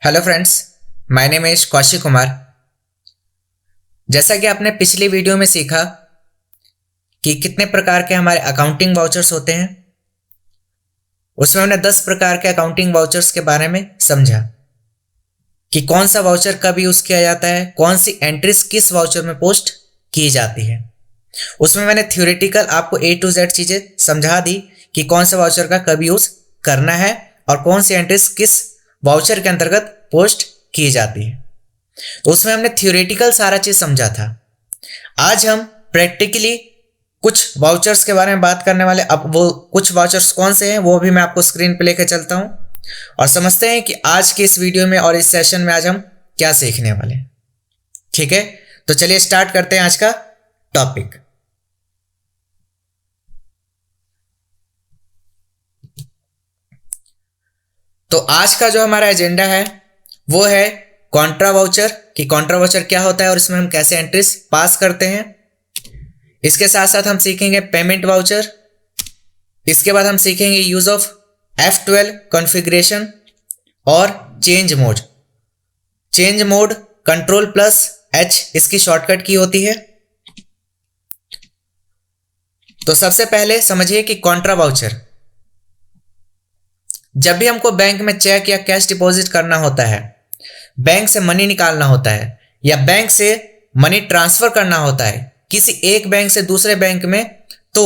Hello friends, my name is Kaushik Kumar. जैसा कि आपने पिछली वीडियो में सीखा कि कितने प्रकार के हमारे अकाउंटिंग वाउचर्स होते हैं, उसमें हमने 10 प्रकार के अकाउंटिंग वाउचर्स के बारे में समझा कि कौन सा वाउचर कब यूज़ किया जाता है, कौन सी एंट्रीज किस वाउचर में पोस्ट की जाती है। उसमें मैंने थ्योरेटिकल आपको A to Z चीज़ें समझा दी कि कौन सा वाउचर का कब यूज़ करना है और कौन सी एंट्रीज किस वाउचर के अंतर्गत पोस्ट की जाती है। तो उसमें हमने थ्योरेटिकल सारा चीज समझा था। आज हम प्रैक्टिकली कुछ वाउचर्स के बारे में बात करने वाले। अब वो कुछ वाउचर्स कौन से हैं वो भी मैं आपको स्क्रीन पे लेकर चलता हूं और समझते हैं कि आज के इस वीडियो में और इस सेशन में आज हम क्या सीखने वाले हैं। ठीक है, तो चलिए स्टार्ट करते हैं आज का टॉपिक। तो आज का जो हमारा एजेंडा है वो है कॉन्ट्रा वाउचर, कि कॉन्ट्रा वाउचर क्या होता है और इसमें हम कैसे एंट्रीज पास करते हैं। इसके साथ साथ हम सीखेंगे पेमेंट वाउचर। इसके बाद हम सीखेंगे यूज ऑफ F12 कॉन्फ़िगरेशन और change mode. Change mode Ctrl+H इसकी शॉर्टकट की होती है। तो सबसे पहले समझिए कि कॉन्ट्रा वाउचर, जब भी हमको बैंक में चेक या कैश डिपॉजिट करना होता है, बैंक से मनी निकालना होता है या बैंक से मनी ट्रांसफर करना होता है किसी एक बैंक से दूसरे बैंक में, तो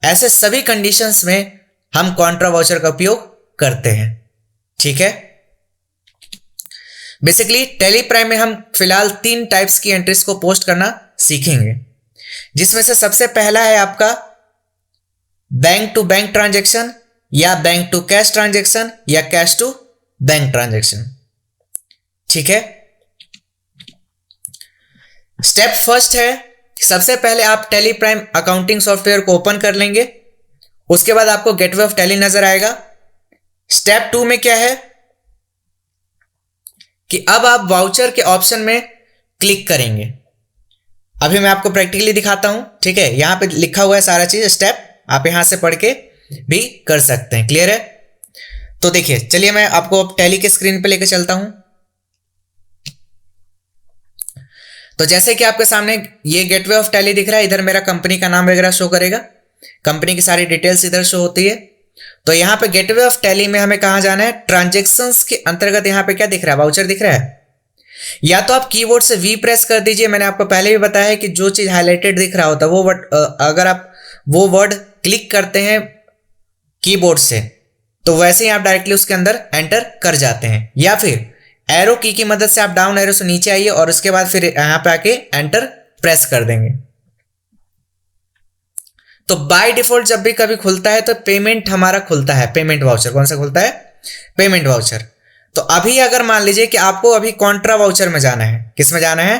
ऐसे सभी कंडीशंस में हम कॉन्ट्रा वाउचर का उपयोग करते हैं। ठीक है, बेसिकली टैली प्राइम में हम फिलहाल 3 टाइप्स की एंट्रीज को पोस्ट करना सीखेंगे, जिसमें से सबसे पहला है आपका बैंक टू बैंक ट्रांजेक्शन या बैंक टू कैश ट्रांजेक्शन या कैश टू बैंक ट्रांजेक्शन। ठीक है, स्टेप फर्स्ट है, सबसे पहले आप टैली प्राइम अकाउंटिंग सॉफ्टवेयर को ओपन कर लेंगे। उसके बाद आपको गेटवे ऑफ टैली नजर आएगा। स्टेप 2 में क्या है कि अब आप वाउचर के ऑप्शन में क्लिक करेंगे। अभी मैं आपको प्रैक्टिकली दिखाता हूं। ठीक है, यहां पे लिखा हुआ है सारा चीज, स्टेप आप यहां से पढ़ के भी कर सकते हैं। क्लियर है? तो देखिए, चलिए मैं आपको टैली के स्क्रीन पे लेकर चलता हूं। तो जैसे कि आपके सामने ये गेटवे ऑफ टैली दिख रहा है, इधर मेरा कंपनी का नाम वगैरह शो करेगा, कंपनी की सारी डिटेल्स इधर शो होती है। तो यहां पे गेटवे ऑफ टैली में हमें कहां जाना है, ट्रांजेक्शंस के अंतर्गत यहां पे क्या दिख रहा है, वाउचर दिख रहा है। या तो आप कीबोर्ड से वी प्रेस कर दीजिए। मैंने आपको पहले भी बताया है कि जो चीज हाईलाइटेड दिख रहा होता है वो वर्ड, अगर आप वो वर्ड क्लिक करते हैं कीबोर्ड से तो वैसे ही आप डायरेक्टली उसके अंदर एंटर कर जाते हैं, या फिर एरो की मदद से आप डाउन एरो से नीचे आइए और उसके बाद फिर यहां पे आके एंटर प्रेस कर देंगे। तो बाय डिफॉल्ट जब भी कभी खुलता है तो पेमेंट हमारा खुलता है, पेमेंट वाउचर। कौन सा खुलता है? Payment voucher. तो अभी अगर मान लीजिए कि आपको अभी कॉन्ट्रा वाउचर में जाना है, किस में जाना है?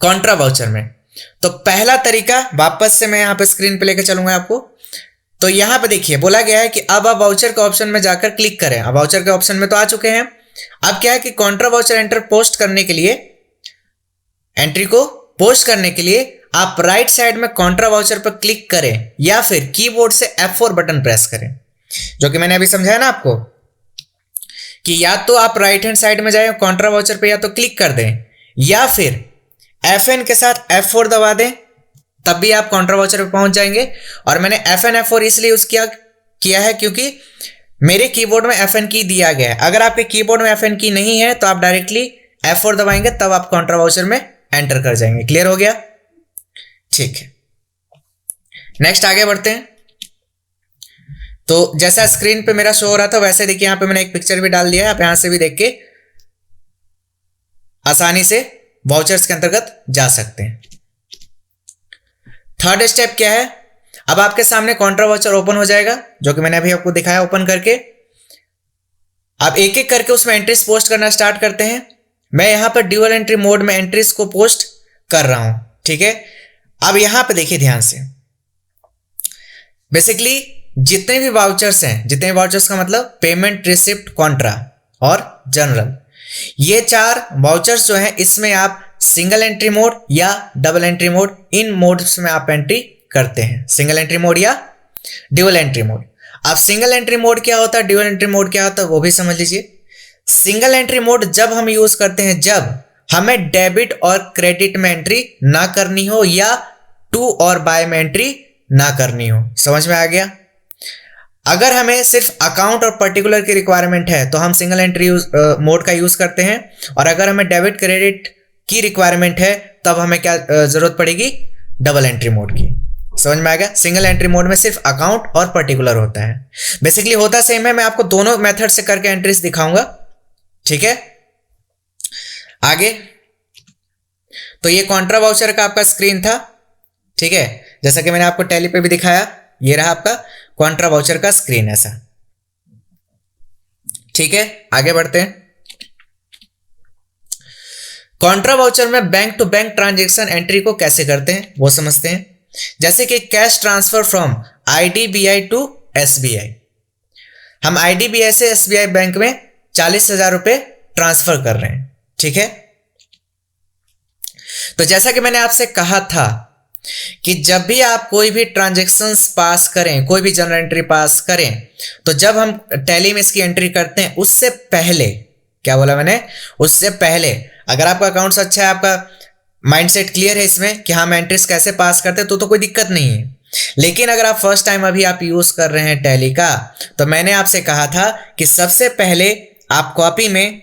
कॉन्ट्रा वाउचर में। तो पहला तरीका, वापस से मैं यहां पे स्क्रीन पे लेकर चलूंगा आपको। तो यहां पे देखिए बोला गया है कि अब आप वाउचर के ऑप्शन में जाकर क्लिक करें। अब वाउचर के ऑप्शन में तो आ चुके हैं। अब क्या है कि कॉन्ट्रा वाउचर एंटर पोस्ट करने के लिए, एंट्री को पोस्ट करने के लिए आप राइट साइड में कॉन्ट्रा वाउचर पर क्लिक करें या फिर कीबोर्ड से F4 बटन प्रेस करें, जो कि मैंने अभी समझाया ना आपको कि या तो आप राइट हैंड साइड में जाए कॉन्ट्रा वाउचर पे, या तो क्लिक कर दें, या फिर FN के साथ F4 दबा दें, तब भी आप कॉन्ट्रा वाउचर पे पहुंच जाएंगे। और मैंने FN F4 इसलिए यूज किया है क्योंकि मेरे कीबोर्ड में FN की दिया गया है। अगर आपके कीबोर्ड में FN की नहीं है तो आप डायरेक्टली F4 दबाएंगे, तब आप कॉन्ट्रा वाउचर में एंटर कर जाएंगे। क्लियर हो गया? ठीक है, नेक्स्ट आगे बढ़ते हैं। तो जैसा स्क्रीन पे मेरा शो हो रहा था वैसे देखिए यहां पे मैंने एक पिक्चर भी डाल दिया है। आप यहां से भी देख के आसानी से वाउचर्स के अंतर्गत जा सकते हैं। थर्ड स्टेप क्या है, अब आपके सामने कॉन्ट्रा वाउचर ओपन हो जाएगा, जो कि मैंने अभी आपको दिखाया ओपन करके। आप एक एक करके उसमें एंट्रीज पोस्ट करना स्टार्ट करते हैं। मैं यहां पर ड्यूअल एंट्री मोड में एंट्रीज को पोस्ट कर रहा हूं। ठीक है, अब यहां पे देखिए ध्यान से, बेसिकली जितने भी वाउचर्स हैं, जितने भी वाउचर्स का मतलब पेमेंट, रिसिप्ट, कॉन्ट्रा और जनरल, ये 4 वाउचर्स जो हैं इसमें आप सिंगल एंट्री मोड या डबल एंट्री मोड, इन मोड्स में आप एंट्री करते हैं। सिंगल एंट्री मोड या ड्यूअल एंट्री मोड। अब सिंगल एंट्री मोड क्या होता है, ड्यूअल एंट्री मोड क्या होता है, वो भी समझ लीजिए। सिंगल एंट्री मोड जब हम यूज करते हैं जब हमें डेबिट और क्रेडिट में एंट्री ना करनी हो या टू और बाय में एंट्री ना करनी हो। समझ में आ गया। अगर हमें सिर्फ अकाउंट और पर्टिकुलर की रिक्वायरमेंट है तो हम सिंगल एंट्री मोड का यूज करते हैं, और अगर हमें डेबिट क्रेडिट की रिक्वायरमेंट है तब हमें क्या जरूरत पड़ेगी, डबल एंट्री मोड की। समझ में आ गया। सिंगल एंट्री मोड में सिर्फ अकाउंट और पर्टिकुलर होता है। बेसिकली होता सेम है, मैं आपको दोनों मेथड से करके एंट्रीज दिखाऊंगा। ठीक है, आगे। तो ये कॉन्ट्रा वाउचर का आपका स्क्रीन था। ठीक है, जैसा कि मैंने आपको टैली पे भी दिखाया, ये रहा आपका कॉन्ट्रा वाउचर का स्क्रीन ऐसा। ठीक है, आगे बढ़ते हैं। कॉन्ट्रा वाउचर में bank to bank transaction entry को कैसे करते हैं वो समझते हैं। जैसे कि cash transfer from IDBI to SBI, हम आईडीबीआई से एसबीआई बैंक में 40,000 रुपए ट्रांसफर कर रहे हैं। ठीक है, तो जैसा कि मैंने आपसे कहा था कि जब भी आप कोई भी ट्रांजैक्शंस पास करें, कोई भी जनरल एंट्री पास करें, तो जब हम टैली में इसकी एंट्री करते हैं उससे पहले, क्या बोला मैंने, उससे पहले अगर आपका अकाउंट्स अच्छा है, आपका माइंडसेट क्लियर है इसमें कि हाँ एंट्रीज कैसे पास करते हैं, तो कोई दिक्कत नहीं है। लेकिन अगर आप फर्स्ट टाइम अभी आप यूज कर रहे हैं टैली का, तो मैंने आपसे कहा था कि सबसे पहले आप कॉपी में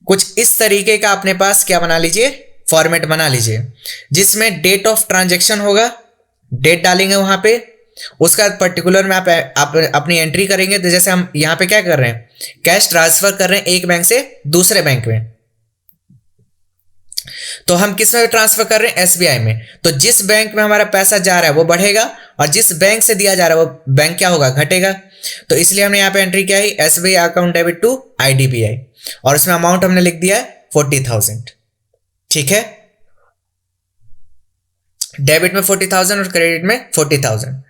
कुछ इस तरीके का अपने पास क्या बना लीजिए, फॉर्मेट बना लीजिए, जिसमें डेट ऑफ ट्रांजैक्शन होगा, डेट डालेंगे वहां पे, उसका पर्टिकुलर में आप अपनी एंट्री करेंगे। तो जैसे हम यहां पे क्या कर रहे हैं, कैश ट्रांसफर कर रहे हैं एक बैंक से दूसरे बैंक में, तो हम किस में ट्रांसफर कर रहे हैं, एसबीआई में। तो जिस बैंक में हमारा पैसा जा रहा है वो बढ़ेगा, और जिस बैंक से दिया जा रहा है वो बैंक क्या होगा, घटेगा। तो इसलिए हमने यहाँ पे एंट्री क्या है, SBI account debit to IDBI, और उसमें अमाउंट हमने लिख दिया है 40,000। ठीक है, डेबिट में 40,000 और क्रेडिट में 40,000।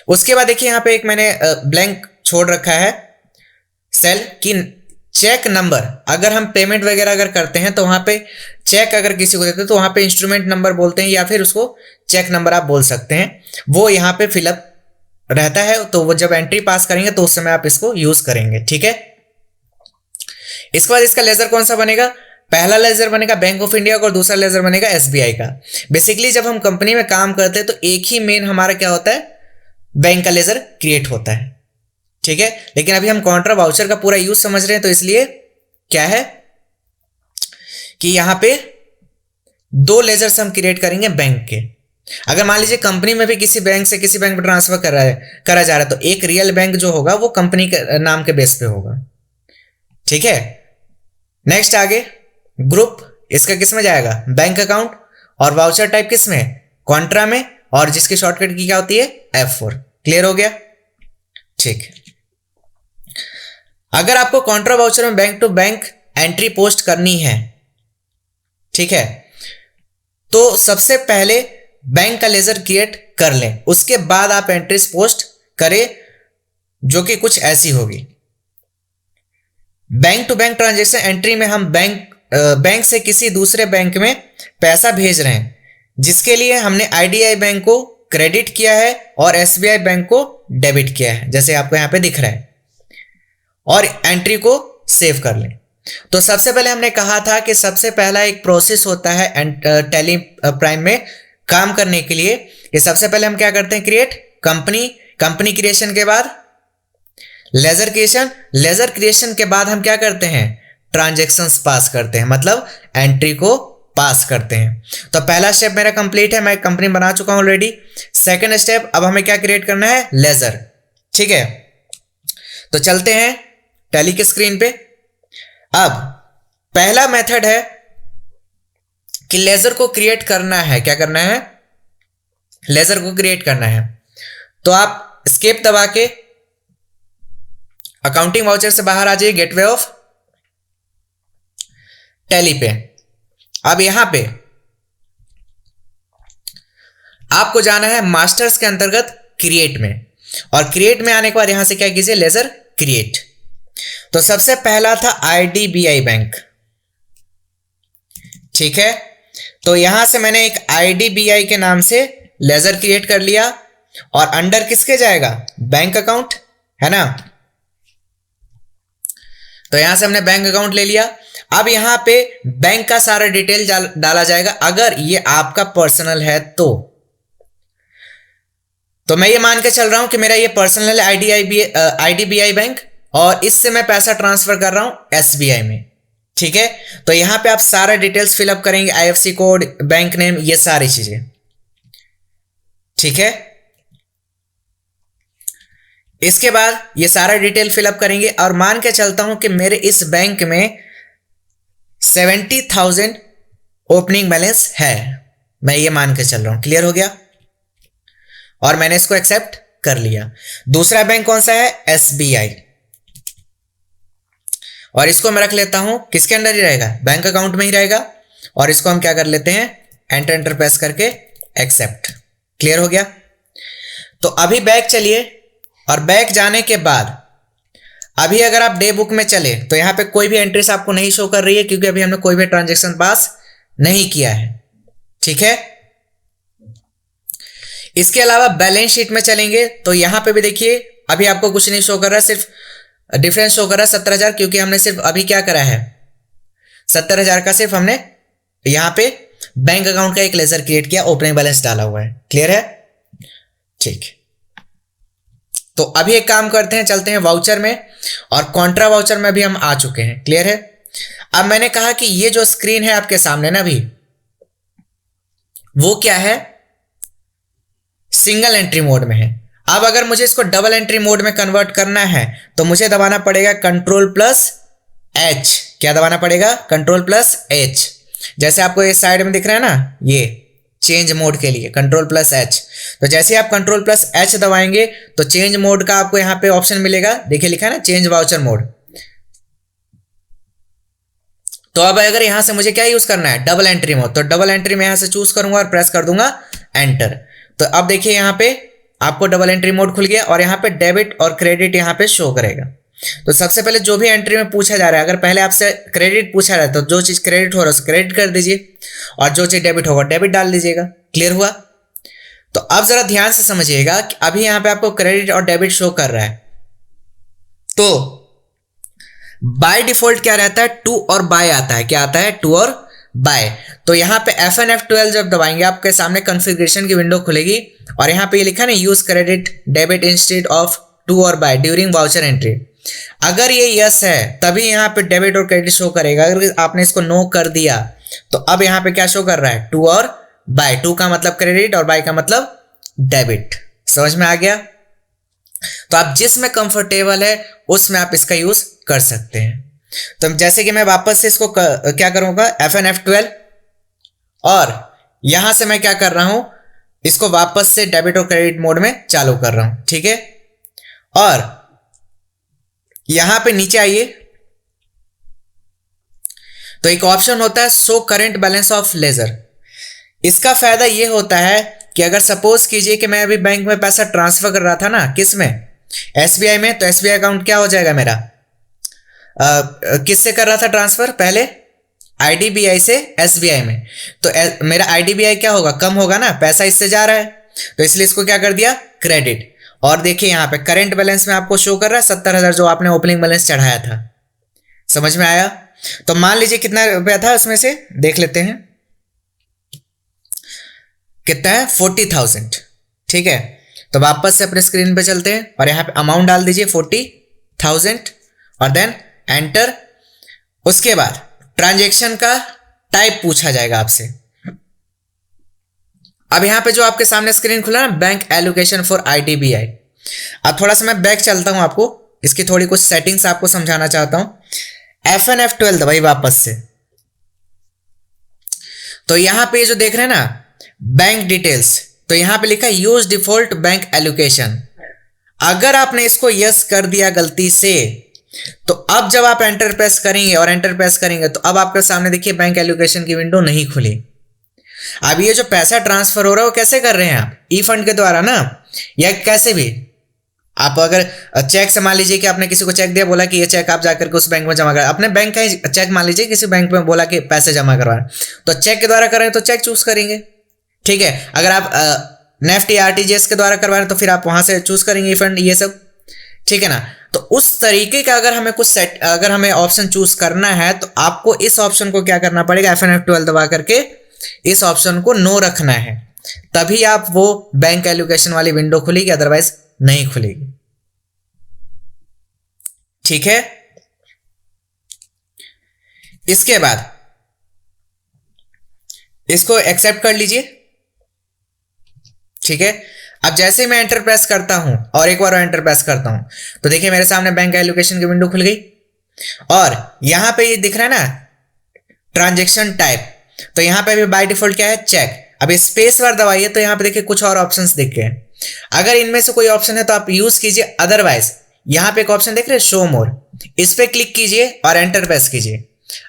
उसके बाद देखिए यहाँ पे एक मैंने ब्लैंक छोड़ रखा है सेल की चेक नंबर। अगर हम पेमेंट वगैरह अगर करते हैं तो वहां पे चेक अगर किसी को देते हैं तो वहां पे इंस्ट्रूमेंट नंबर बोलते हैं, या फिर उसको चेक नंबर आप बोल सकते हैं, वो यहाँ पे फिलअप रहता है। तो वो जब एंट्री पास करेंगे तो उस समय आप इसको यूज करेंगे। ठीक है, इसके बाद इसका लेजर कौन सा बनेगा, पहला लेजर बनेगा बैंक ऑफ इंडिया का और दूसरा लेजर बनेगा एसबीआई का। बेसिकली जब हम कंपनी में काम करते हैं तो एक ही मेन हमारा क्या होता है, बैंक का लेजर क्रिएट होता है। ठीक है, लेकिन अभी हम कॉन्ट्रा वाउचर का पूरा यूज समझ रहे हैं, तो इसलिए क्या है कि यहां पे दो लेजर्स हम क्रिएट करेंगे बैंक के। अगर मान लीजिए कंपनी में भी किसी बैंक से किसी बैंक में ट्रांसफर करा जा रहा है, तो एक रियल बैंक जो होगा वो कंपनी के नाम के बेस पे होगा। ठीक है, नेक्स्ट आगे ग्रुप, इसका किस में जाएगा, बैंक अकाउंट, और वाउचर टाइप किस में, कॉन्ट्रा में, और जिसकी शॉर्टकट की क्या होती है, F4। क्लियर हो गया। ठीक, अगर आपको कॉन्ट्रा वाउचर में bank to bank entry post करनी है, ठीक है, तो सबसे पहले बैंक का लेजर क्रिएट कर लें, उसके बाद आप एंट्रीज पोस्ट करें, जो कि कुछ ऐसी होगी। Bank to bank transaction entry में हम बैंक से किसी दूसरे बैंक में पैसा भेज रहे हैं, जिसके लिए हमने आईडीआई बैंक को क्रेडिट किया है और एसबीआई बैंक को डेबिट किया है, जैसे आपको यहां पे दिख रहा है, और एंट्री को सेव कर लें। तो सबसे पहले हमने कहा था कि सबसे पहला एक प्रोसेस होता है टैली प्राइम में काम करने के लिए, कि सबसे पहले हम क्या करते हैं, क्रिएट कंपनी क्रिएशन के बाद लेजर क्रिएशन के बाद हम क्या करते हैं, ट्रांजैक्शंस पास करते हैं, मतलब एंट्री को पास करते हैं। तो पहला स्टेप मेरा कंप्लीट है, मैं कंपनी बना चुका हूं ऑलरेडी। सेकंड स्टेप, अब हमें क्या क्रिएट करना है, लेजर। ठीक है, तो चलते हैं टैली के स्क्रीन पे। अब पहला मेथड है कि लेजर को क्रिएट करना है, क्या करना है, लेजर को क्रिएट करना है। तो आप एस्केप दबा के अकाउंटिंग वाउचर से बाहर आ जाइए, गेटवे ऑफ टैली पे। अब यहां पे आपको जाना है मास्टर्स के अंतर्गत क्रिएट में, और क्रिएट में आने के बाद यहां से क्या कीजिए, लेजर क्रिएट। तो सबसे पहला था आईडीबीआई बैंक। ठीक है, तो यहां से मैंने एक आईडीबीआई के नाम से लेजर क्रिएट कर लिया, और अंडर किसके जाएगा, बैंक अकाउंट। है ना। तो यहां से हमने बैंक अकाउंट ले लिया। अब यहां पे बैंक का सारा डिटेल डाला जाएगा अगर ये आपका पर्सनल है तो मैं ये मान के चल रहा हूं कि मेरा ये पर्सनल आईडीबीआई बैंक और इससे मैं पैसा ट्रांसफर कर रहा हूं एसबीआई में। ठीक है, तो यहां पे आप सारा डिटेल्स फिलअप करेंगे, आईएफएससी कोड, बैंक नेम, ये सारी चीजें। ठीक है, इसके बाद ये सारा डिटेल फिलअप करेंगे और मान के चलता हूं कि मेरे इस बैंक में 70,000 ओपनिंग बैलेंस है, मैं ये मान के चल रहा हूं। क्लियर हो गया, और मैंने इसको एक्सेप्ट कर लिया। दूसरा बैंक कौन सा है? एसबीआई, और इसको मैं रख लेता हूं किसके अंडर ही रहेगा? बैंक अकाउंट में ही रहेगा। और इसको हम क्या कर लेते हैं? एंटर प्रेस करके एक्सेप्ट। क्लियर हो गया। तो अभी बैक चलिए, और बैक जाने के बाद अभी अगर आप डे बुक में चले तो यहां पे कोई भी एंट्रीज आपको नहीं शो कर रही है क्योंकि अभी हमने कोई भी ट्रांजेक्शन पास नहीं किया है। ठीक है, इसके अलावा बैलेंस शीट में चलेंगे तो यहां पे भी देखिए अभी आपको कुछ नहीं शो कर रहा है, सिर्फ डिफरेंस शो कर रहा है 70,000, क्योंकि हमने सिर्फ अभी क्या करा है, 70,000 का सिर्फ हमने यहां पे बैंक अकाउंट का एक लेजर क्रिएट किया, ओपनिंग बैलेंस डाला हुआ है। क्लियर है, ठीक। तो अभी एक काम करते हैं, चलते हैं वाउचर में, और कॉन्ट्रा वाउचर में भी हम आ चुके हैं। क्लियर है। अब मैंने कहा कि ये जो स्क्रीन है आपके सामने ना अभी, वो क्या है? सिंगल एंट्री मोड में है। अब अगर मुझे इसको डबल एंट्री मोड में कन्वर्ट करना है तो मुझे दबाना पड़ेगा Ctrl+H। क्या दबाना पड़ेगा? Ctrl+H। जैसे आपको ये साइड में दिख रहा है ना, ये चेंज मोड के लिए Ctrl+H। तो जैसे आप Ctrl+H दबाएंगे तो चेंज मोड का आपको यहां पे ऑप्शन मिलेगा, देखिए लिखा है ना चेंज वाउचर मोड। तो अब अगर यहां से मुझे क्या यूज करना है? Double entry mode. तो डबल एंट्री में यहां से चूज करूंगा और प्रेस कर दूंगा एंटर। तो अब देखिए यहां पे आपको डबल एंट्री मोड खुल गया और यहां पे डेबिट और क्रेडिट यहां पे शो करेगा। तो सबसे पहले जो भी एंट्री में पूछा जा रहा है, अगर पहले आपसे क्रेडिट पूछा रहा है तो जो चीज क्रेडिट हो रहा है उसे क्रेडिट कर दीजिए, और जो चीज डेबिट होगा डेबिट डाल दीजिएगा। क्लियर हुआ। तो अब जरा ध्यान से समझिएगा कि अभी यहां पे आपको क्रेडिट और डेबिट शो कर रहा है, तो बाय डिफॉल्ट क्या रहता है? टू और बाय आता है। क्या आता है? टू और बाय। तो यहां पे FN F12 जब दबाएंगे आपके सामने कॉन्फ़िगरेशन की विंडो खुलेगी और यहां पे ये लिखा है ना use credit debit instead of to और बाय ड्यूरिंग वाउचर एंट्री। अगर ये यस है तभी यहां पे डेबिट और क्रेडिट शो करेगा। अगर आपने इसको नो कर दिया तो अब यहां पे क्या शो कर रहा है? टू और बाय। टू का मतलब क्रेडिट और बाय का मतलब डेबिट। समझ में आ गया। तो आप जिसमें कंफर्टेबल है उसमें आप इसका यूज कर सकते हैं। तो जैसे कि मैं वापस से इसको क्या करूंगा? FN F12, और यहां से मैं क्या कर रहा हूं? इसको वापस से डेबिट और क्रेडिट मोड में चालू कर रहा हूं। ठीक है, और यहां पे नीचे आइए तो एक ऑप्शन होता है show current balance of ledger. इसका फायदा ये होता है कि अगर सपोज कीजिए कि मैं अभी बैंक में पैसा ट्रांसफर कर रहा था ना, किस में? एसबीआई में। तो एसबीआई अकाउंट क्या हो जाएगा मेरा? किससे कर रहा था ट्रांसफर? पहले आईडीबीआई से एसबीआई में। तो मेरा आईडीबीआई क्या होगा? कम होगा ना, पैसा इससे जा रहा है, तो इसलिए इसको क्या कर दिया? क्रेडिट। और देखिए यहां पे करंट बैलेंस में आपको शो कर रहा है 70,000 जो आपने ओपनिंग बैलेंस चढ़ाया था। समझ में आया। तो मान लीजिए कितना रुपया था उसमें से, देख लेते हैं कितना है, 40,000। ठीक है, तो वापस से अपने स्क्रीन पे चलते हैं और यहाँ पे अमाउंट डाल दीजिए 40,000 और देन एंटर। उसके बाद ट्रांजैक्शन का टाइप पूछा जाएगा आपसे। अब यहाँ पे जो आपके सामने स्क्रीन खुला ना, बैंक एलोकेशन फॉर आईडीबीआई। अब थोड़ा सा मैं बैक चलता हूं, आपको इसकी थोड़ी कुछ सेटिंग्स आपको समझाना चाहता हूं। FN F12 दबाई वापस से, तो यहां पे जो देख रहे हैं ना बैंक डिटेल्स, तो यहां पे लिखा है यूज डिफॉल्ट बैंक एलोकेशन। अगर आपने इसको यस कर दिया गलती से, तो अब जब आप एंटर प्रेस करेंगे और एंटर प्रेस करेंगे तो अब आपके सामने देखिए बैंक एलोकेशन की विंडो नहीं खुली। अब ये जो पैसा ट्रांसफर हो रहा है वो कैसे कर रहे हैं आप? ई फंड के द्वारा ना, या कैसे भी आप अगर चेक से, मान लीजिए कि आपने किसी को चेक दिया, बोला कि ये चेक आप जाकर के उस बैंक में जमा करें, अपने बैंक का चेक मान लीजिए किसी बैंक में बोला कि पैसे जमा करवाएं, तो चेक के द्वारा करें तो चेक चूज करेंगे। ठीक है, अगर आप नेफ्ट या आरटीजीएस के द्वारा करवा रहे हैं तो फिर आप वहां से चूज करेंगे ई फंड, ये सब। ठीक है ना। तो उस तरीके का अगर हमें कुछ सेट, अगर हमें ऑप्शन चूज करना है तो आपको इस ऑप्शन को क्या करना पड़ेगा, F9 F12 दबा करके इस ऑप्शन को नो रखना है, तभी आप वो बैंक एलोकेशन वाली विंडो खुलेगी, अदरवाइज नहीं खुलेगी। ठीक है। इसके बाद इसको एक्सेप्ट कर लीजिए। ठीक है। अब जैसे मैं एंटर प्रेस करता हूं और एक बार एंटर प्रेस करता हूं तो देखिए मेरे सामने बैंक एलोकेशन की विंडो खुल गई और यहां पे ये दिख रहा है ना ट्रांजैक्शन टाइप, तो यहां पे भी बाय डिफॉल्ट क्या है, चेक। अब स्पेस बार दबाइए तो यहां पे देखिए कुछ और ऑप्शंस दिख गए। अगर इनमें से कोई ऑप्शन है तो आप यूज कीजिए, अदरवाइज यहां पे एक ऑप्शन देख रहे हैं शो मोर, इस पे क्लिक कीजिए और एंटर प्रेस कीजिए।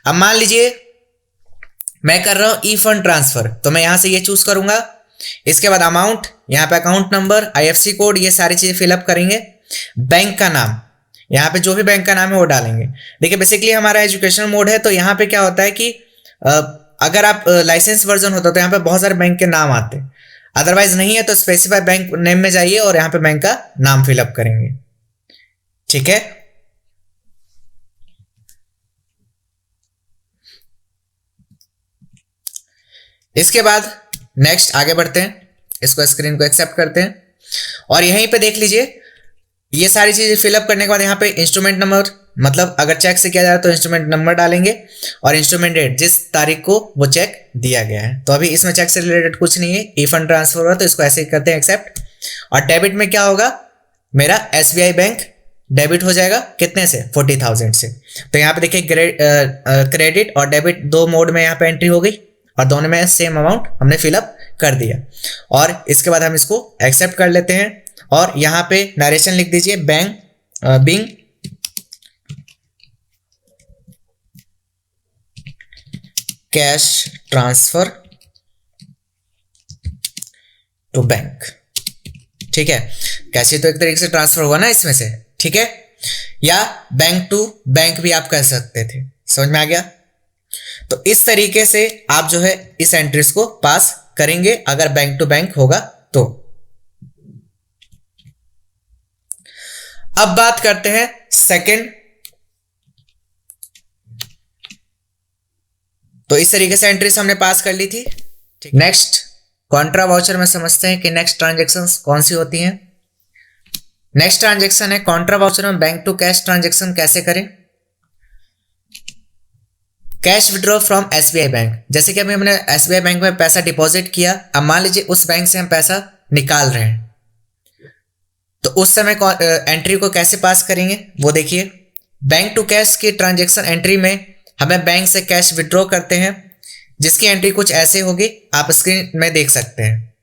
अब मान लीजिए मैं कर रहा हूं ई फंड ट्रांसफर, तो मैं यहां से ये चूज करूंगा। इसके बाद अमाउंट, यहाँ पे अकाउंट नंबर, IFSC कोड, ये सारी चीजें फिलअप करेंगे। बैंक का नाम, यहाँ पे जो भी बैंक का नाम है वो डालेंगे। देखिए बेसिकली हमारा एजुकेशन मोड है, तो यहाँ पे क्या होता है कि अगर आप लाइसेंस वर्जन होता तो यहाँ पे बहुत सारे बैंक के नाम आते, अदरवाइज नहीं है तो स्पेसिफाई बैंक नेम में जाइए और यहाँ पे बैंक का नाम फिलअप करेंगे। ठीक है। इसके बाद नेक्स्ट आगे बढ़ते हैं, इसको स्क्रीन को एक्सेप्ट करते हैं और यहीं पे देख लीजिए ये सारी चीजें फिलअप करने के बाद यहाँ पे इंस्ट्रूमेंट नंबर, मतलब अगर चेक से किया जाए तो इंस्ट्रूमेंट नंबर डालेंगे और इंस्ट्रूमेंट डेट, जिस तारीख को वो चेक दिया गया है। तो अभी इसमें चेक से रिलेटेड कुछ नहीं है, ई फंड ट्रांसफर हुआ तो इसको ऐसे ही करते हैं एक्सेप्ट। और डेबिट में क्या होगा, मेरा SBI बैंक डेबिट हो जाएगा, कितने से, 40,000 से। तो यहाँ पे देखिए क्रेडिट और डेबिट दो मोड में यहाँ पे एंट्री हो गई और दोनों में सेम अमाउंट हमने फिलअप कर दिया। और इसके बाद हम इसको एक्सेप्ट कर लेते हैं और यहाँ पे नरेशन लिख दीजिए, being cash transfer to bank. ठीक है, कैसे तो एक तरीके से ट्रांसफर हुआ ना इसमें से। ठीक है, या बैंक टू बैंक भी आप कह सकते थे। समझ में आ गया। तो इस तरीके से आप जो है इस एंट्रीज को पास करेंगे अगर बैंक टू बैंक होगा तो। अब बात करते हैं सेकंड। तो इस तरीके से एंट्रीज हमने पास कर ली थी। नेक्स्ट कॉन्ट्रा वाउचर में समझते हैं कि नेक्स्ट ट्रांजैक्शंस कौन सी होती हैं। नेक्स्ट ट्रांजैक्शन है कॉन्ट्रा वाउचर में बैंक टू कैश ट्रांजैक्शन कैसे करें। Cash withdraw from SBI bank, जैसे कि अभी हमने SBI बैंक में पैसा डिपॉजिट किया, अब मान लीजिए उस बैंक से हम पैसा निकाल रहे हैं, तो उस समय एंट्री को कैसे पास करेंगे वो देखिए। बैंक टू कैश की ट्रांजैक्शन एंट्री में हमें बैंक से कैश विड्रॉ करते हैं, जिसकी एंट्री कुछ ऐसे होगी, आप स्क्रीन में देख सकते हैं।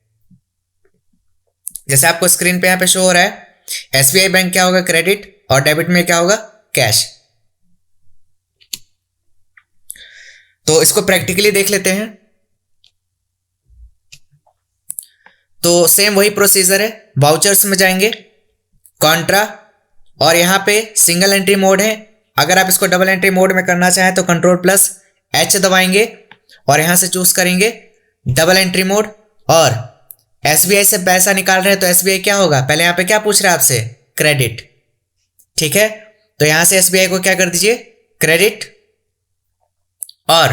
जैसे आपको स्क्रीन पे यहाँ पे शो हो रहा है, SBI बैंक क्या होगा, क्रेडिट, और डेबिट में क्या होगा, कैश। तो इसको प्रैक्टिकली देख लेते हैं। तो सेम वही प्रोसीजर है, वाउचर्स में जाएंगे, कॉन्ट्रा, और यहां पे सिंगल एंट्री मोड है। अगर आप इसको डबल एंट्री मोड में करना चाहें तो Ctrl+H दबाएंगे और यहां से चूज करेंगे डबल एंट्री मोड। और SBI से पैसा निकाल रहे हैं तो SBI क्या होगा, पहले यहां पे क्या पूछ रहा है आपसे, क्रेडिट। ठीक है, तो यहां से SBI को क्या कर दीजिए, क्रेडिट। और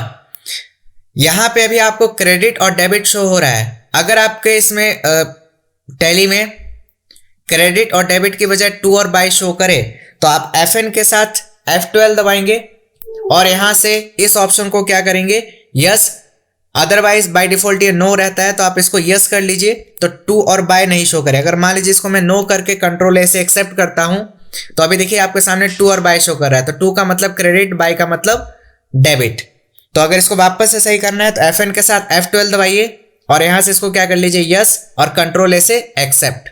यहां पे अभी आपको क्रेडिट और डेबिट शो हो रहा है। अगर आपके इसमें टैली में क्रेडिट और डेबिट की बजाय टू और बाय शो करे तो आप FN के साथ F12 दबाएंगे और यहां से इस ऑप्शन को क्या करेंगे, यस। अदरवाइज बाय डिफॉल्ट ये नो रहता है, तो आप इसको यस कर लीजिए तो टू और बाय नहीं शो करे। अगर मान लीजिए इसको मैं नो करके Ctrl+A से एक्सेप्ट करता हूं तो अभी देखिए आपके सामने टू और बाय शो कर रहा है। तो टू का मतलब क्रेडिट, बाय का मतलब डेबिट। तो अगर इसको वापस से सही करना है तो FN के साथ F12 दबाइए और यहां से इसको क्या कर लीजिए, यस, और Ctrl+A से एक्सेप्ट।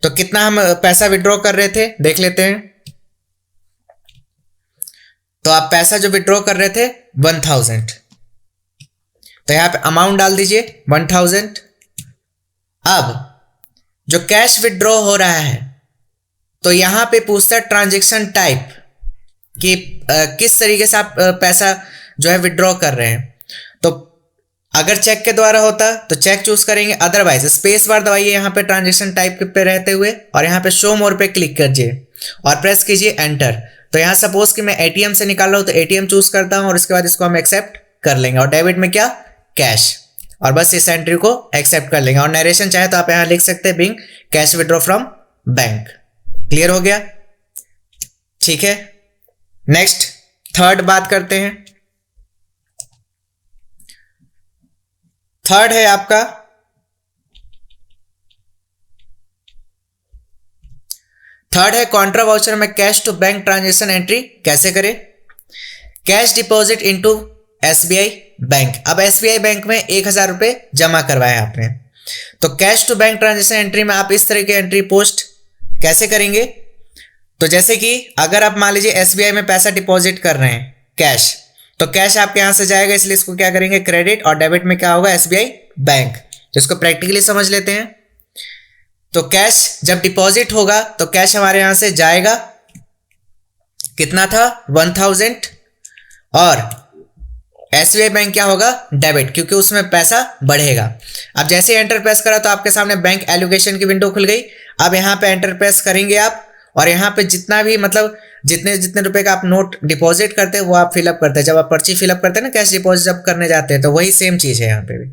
तो कितना हम पैसा विड्रॉ कर रहे थे देख लेते हैं। तो आप पैसा जो विड्रॉ कर रहे थे 1000, तो यहां पे अमाउंट डाल दीजिए 1000। अब जो कैश विड्रॉ हो रहा है तो यहां पे पूछता है ट्रांजैक्शन टाइप कि किस तरीके से आप पैसा जो है विड्रॉ कर रहे हैं। तो अगर चेक के द्वारा होता तो चेक चूज करेंगे, अदरवाइज स्पेस बार दबाइए यहाँ पे ट्रांजैक्शन टाइप पे रहते हुए और यहाँ पे शो मोर पे क्लिक कीजिए। और प्रेस कीजिए एंटर। तो यहाँ सपोज कि मैं एटीएम से निकाल रहा हूँ तो एटीएम चूज करता हूँ और उसके बाद इसको हम एक्सेप्ट कर लेंगे। और डेबिट में क्या, कैश, और बस इस एंट्री को एक्सेप्ट कर लेंगे। और नरेशन चाहे तो आप यहाँ लिख सकते हैं being cash withdraw from bank. Clear हो गया, ठीक है। नेक्स्ट थर्ड बात करते हैं। थर्ड है आपका कॉन्ट्रा वाउचर में cash to bank transaction entry कैसे करें। Cash deposit into SBI bank. अब एसबीआई बैंक में 1000 रुपए जमा करवाए आपने, तो cash to bank transaction entry में आप इस तरह की एंट्री पोस्ट कैसे करेंगे। तो जैसे कि अगर आप मान लीजिए एसबीआई में पैसा डिपॉजिट कर रहे हैं कैश, तो कैश आपके यहां से जाएगा, इसलिए इसको क्या करेंगे क्रेडिट, और डेबिट में क्या होगा एसबीआई बैंक। तो इसको प्रैक्टिकली समझ लेते हैं। तो कैश जब डिपॉजिट होगा तो कैश हमारे यहां से जाएगा, कितना था 1000, और एसबीआई बैंक क्या होगा डेबिट, क्योंकि उसमें पैसा बढ़ेगा। अब जैसे एंटर प्रेस करा तो आपके सामने बैंक एलोकेशन की विंडो खुल गई। अब यहाँ पे एंटर प्रेस करेंगे आप, और यहाँ पे जितना भी मतलब जितने जितने रुपए का आप नोट डिपॉजिट करते हैं वो आप फिलअप करते हैं। जब आप पर्ची फिलअप करते हैं ना कैश डिपॉजिट जब करने जाते हैं, तो वही सेम चीज है यहाँ पे भी,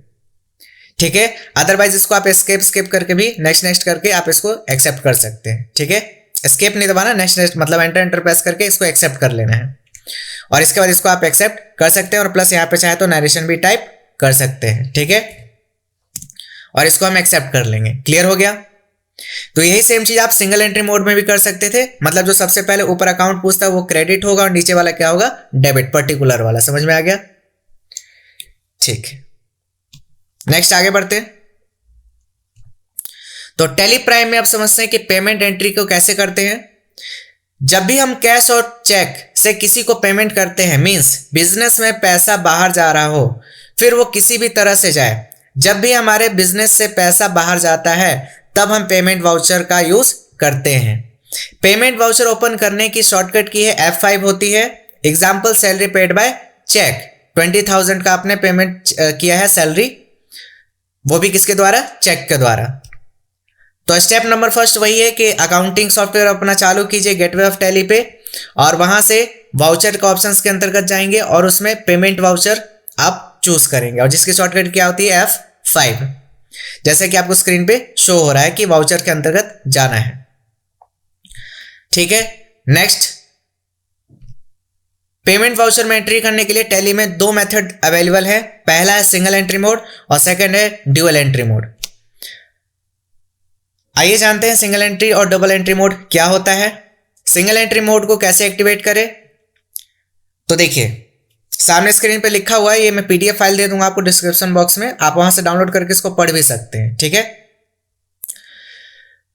ठीक है। अदरवाइज इसको आप स्केप करके भी नेक्स्ट करके आप इसको एक्सेप्ट कर सकते हैं, ठीक है। स्केप नहीं दबाना, नेक्स्ट मतलब एंटर प्रेस करके इसको एक्सेप्ट कर लेना है, और इसके बाद इसको आप एक्सेप्ट कर सकते हैं। और प्लस यहाँ पे चाहे तो नरेशन भी टाइप कर सकते हैं, ठीक है। और इसको हम एक्सेप्ट कर लेंगे। क्लियर हो गया। तो यही सेम चीज आप सिंगल एंट्री मोड में भी कर सकते थे। मतलब जो सबसे पहले ऊपर अकाउंट पूछता है वो क्रेडिट होगा और नीचे वाला क्या होगा डेबिट, पर्टिकुलर वाला। समझ में आ गया, ठीक है। नेक्स्ट आगे बढ़ते हैं। तो टैली प्राइम में आप समझते हैं कि पेमेंट एंट्री को कैसे करते हैं। जब भी हम कैश और चेक से किसी को पेमेंट करते हैं, मींस बिजनेस में पैसा बाहर जा रहा हो, फिर वो किसी भी तरह से जाए, जब भी हमारे बिजनेस से पैसा बाहर जाता है तब हम पेमेंट वाउचर का यूज करते हैं। पेमेंट वाउचर ओपन करने की शॉर्टकट की है F5 होती है। Example salary paid by cheque, 20,000 का आपने पेमेंट किया है सैलरी, वो भी किसके द्वारा, चेक के द्वारा। तो स्टेप नंबर फर्स्ट वही है कि अकाउंटिंग सॉफ्टवेयर अपना चालू कीजिए गेटवे ऑफ टैली पे, और वहां से वाउचर के ऑप्शंस के अंतर्गत जाएंगे और उसमें पेमेंट वाउचर आप चूज करेंगे, और जिसकी शॉर्टकट क्या होती है F5, जैसे कि आपको स्क्रीन पे शो हो रहा है कि वाउचर के अंतर्गत जाना है, ठीक है। नेक्स्ट, पेमेंट वाउचर में एंट्री करने के लिए टैली में 2 मेथड अवेलेबल है। पहला है सिंगल एंट्री मोड और सेकंड है ड्यूअल एंट्री मोड। आइए जानते हैं सिंगल एंट्री और डबल एंट्री मोड क्या होता है। सिंगल एंट्री मोड को कैसे एक्टिवेट करें, तो देखिए सामने स्क्रीन पे लिखा हुआ है, ये मैं पीडीएफ फाइल दे दूंगा आपको डिस्क्रिप्शन बॉक्स में, आप वहां से डाउनलोड करके इसको पढ़ भी सकते हैं, ठीक है।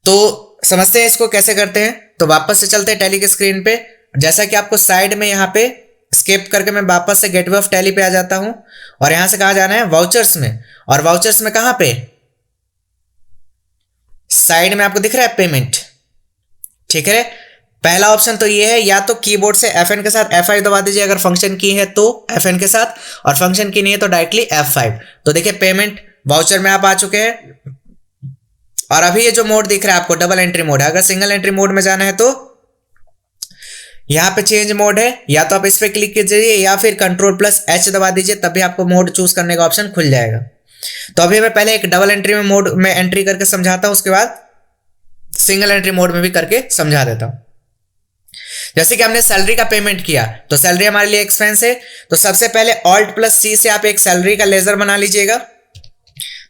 तो समझते हैं इसको कैसे करते हैं। तो वापस से चलते हैं टैली के स्क्रीन पे। जैसा कि आपको साइड में यहाँ पे स्किप करके मैं वापस से गेटवे ऑफ टैली पे आ जाता हूं, और यहां से कहां जाना है वाउचर्स में, और वाउचर्स में कहां पे साइड में आपको दिख रहा है पेमेंट, ठीक है। पहला ऑप्शन तो ये है, या तो कीबोर्ड से Fn के साथ F5 दबा दीजिए अगर फंक्शन की है तो Fn के साथ, और फंक्शन की नहीं है तो डायरेक्टली F5। तो देखिए पेमेंट वाउचर में आप आ चुके हैं, और अभी ये जो मोड दिख रहा है आपको डबल एंट्री मोड है। अगर सिंगल एंट्री मोड में जाना है तो यहाँ पे चेंज मोड है, या तो आप इस पर क्लिक कीजिए या फिर Ctrl+H दबा दीजिए, तब भी आपको मोड चूज करने का ऑप्शन खुल जाएगा। तो अभी मैं पहले एक डबल एंट्री में मोड में एंट्री करके समझाता हूं, उसके बाद सिंगल एंट्री मोड में भी करके समझा देता हूं। जैसे कि हमने सैलरी का पेमेंट किया, तो सैलरी हमारे लिए एक्सपेंस है, तो सबसे पहले Alt+C से आप एक सैलरी का लेजर बना लीजिएगा।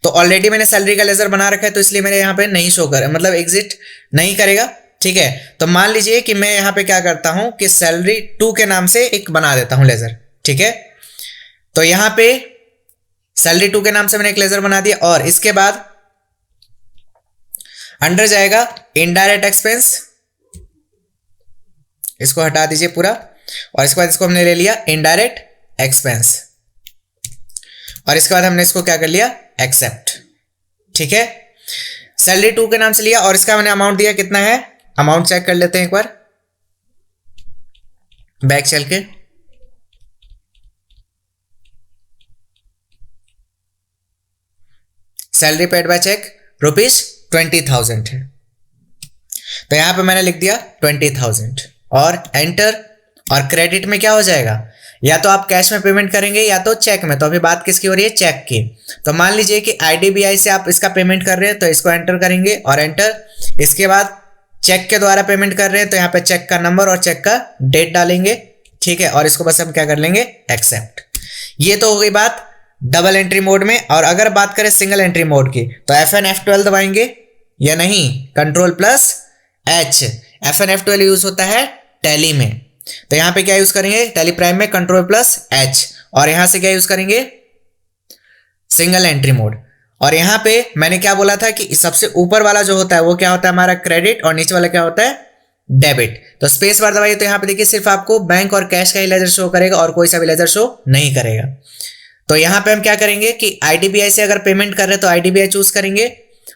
तो ऑलरेडी मैंने सैलरी का लेजर बना रखा है, तो इसलिए मेरे यहाँ पे नहीं शो कर, मतलब एग्जिट नहीं करेगा, ठीक है। तो मान लीजिए कि मैं यहाँ पे क्या करता हूं कि सैलरी 2 के नाम से एक बना देता हूं लेजर, ठीक है। तो यहाँ पे सैलरी 2 के नाम से मैंने एक लेजर बना दिया, और इसके बाद अंडर जाएगा इनडायरेक्ट एक्सपेंस, इसको हटा दीजिए पूरा, और इसके बाद इसको हमने ले लिया इनडायरेक्ट एक्सपेंस, और इसके बाद हमने इसको क्या कर लिया एक्सेप्ट, ठीक है। सैलरी 2 के नाम से लिया, और इसका मैंने अमाउंट दिया कितना है, अमाउंट चेक कर लेते हैं एक बार बैक चल के। सैलरी पेड बाय चेक ₹20,000 है। तो यहाँ पे मैंने लिख दिया 20,000 और एंटर। और क्रेडिट में क्या हो जाएगा, या तो आप कैश में पेमेंट करेंगे या तो चेक में। तो अभी बात किसकी हो रही है, चेक की। तो मान लीजिए कि IDBI से आप इसका पेमेंट कर रहे हैं तो इसको एंटर करेंगे और एंटर। इसके बाद चेक के द्वारा पेमेंट कर रहे हैं तो यहाँ पे चेक का नंबर और चेक का डेट डालेंगे, ठीक है। और इसको बस हम क्या कर लेंगे, एक्सेप्ट। ये तो हो गई बात डबल एंट्री मोड में। और अगर बात करें सिंगल एंट्री मोड की तो FN F12 दबाएंगे या नहीं, Ctrl+H। FN F12 यूज होता है टैली में, तो यहां पे क्या यूज करेंगे, टैली प्राइम में Ctrl+H। और यहां से क्या यूज करेंगे, सिंगल एंट्री मोड। और यहां पे मैंने क्या बोला था कि सबसे ऊपर वाला जो होता है वो क्या होता है हमारा क्रेडिट, और नीचे वाला क्या होता है डेबिट। तो स्पेस बार दबाइए तो यहां पे देखिए सिर्फ आपको बैंक और कैश का ही लेजर शो करेगा और कोई सा भी लेजर शो नहीं करेगा। तो यहां पे हम क्या करेंगे कि IDBI से अगर पेमेंट कर रहे हैं तो IDBI चूज करेंगे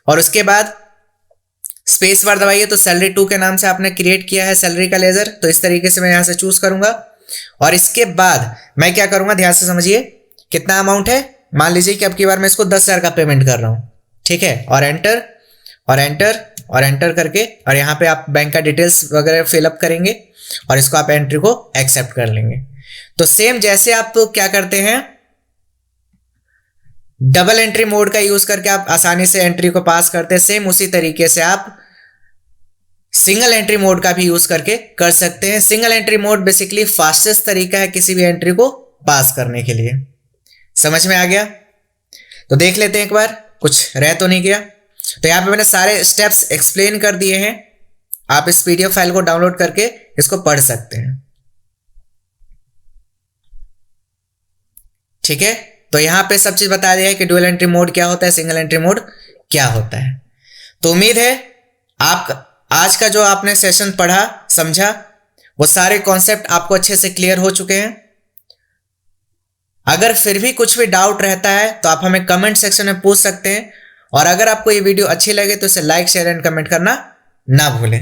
और उसके बाद स्पेस बार दबाइए तो सैलरी 2 के नाम से आपने क्रिएट किया है सैलरी का लेजर, तो इस तरीके से मैं यहां से चूज करूंगा। और इसके बाद मैं क्या करूंगा, ध्यान से समझिए, कितना अमाउंट है, मान लीजिए कि अब की बार मैं इसको 10,000 का पेमेंट कर रहा हूं, ठीक है। और एंटर और एंटर और एंटर करके और यहाँ पे आप बैंक का डिटेल्स वगैरह फिलअप करेंगे और इसको आप एंट्री को एक्सेप्ट कर लेंगे। तो सेम जैसे आप क्या करते हैं डबल एंट्री मोड का यूज करके आप आसानी से एंट्री को पास करते हैं, सेम उसी तरीके से आप सिंगल एंट्री मोड का भी यूज करके कर सकते हैं। Single entry mode basically fastest तरीका है किसी भी एंट्री को पास करने के लिए। समझ में आ गया? तो देख लेते हैं एक बार, कुछ रह तो नहीं गया। तो यहां पे मैंने सारे स्टेप्स एक्सप्लेन कर दिए हैं, आप इस PDF फाइल को डाउनलोड करके इसको पढ़ सकते हैं, ठीक है। तो यहां पे सब चीज बता दिया है कि डुअल एंट्री मोड क्या होता है, सिंगल एंट्री मोड क्या होता है। तो उम्मीद है आप आज का जो आपने सेशन पढ़ा समझा वो सारे कॉन्सेप्ट आपको अच्छे से क्लियर हो चुके हैं। अगर फिर भी कुछ भी डाउट रहता है तो आप हमें कमेंट सेक्शन में पूछ सकते हैं। और अगर आपको ये वीडियो अच्छी लगे तो इसे लाइक शेयर एंड कमेंट करना ना भूलें।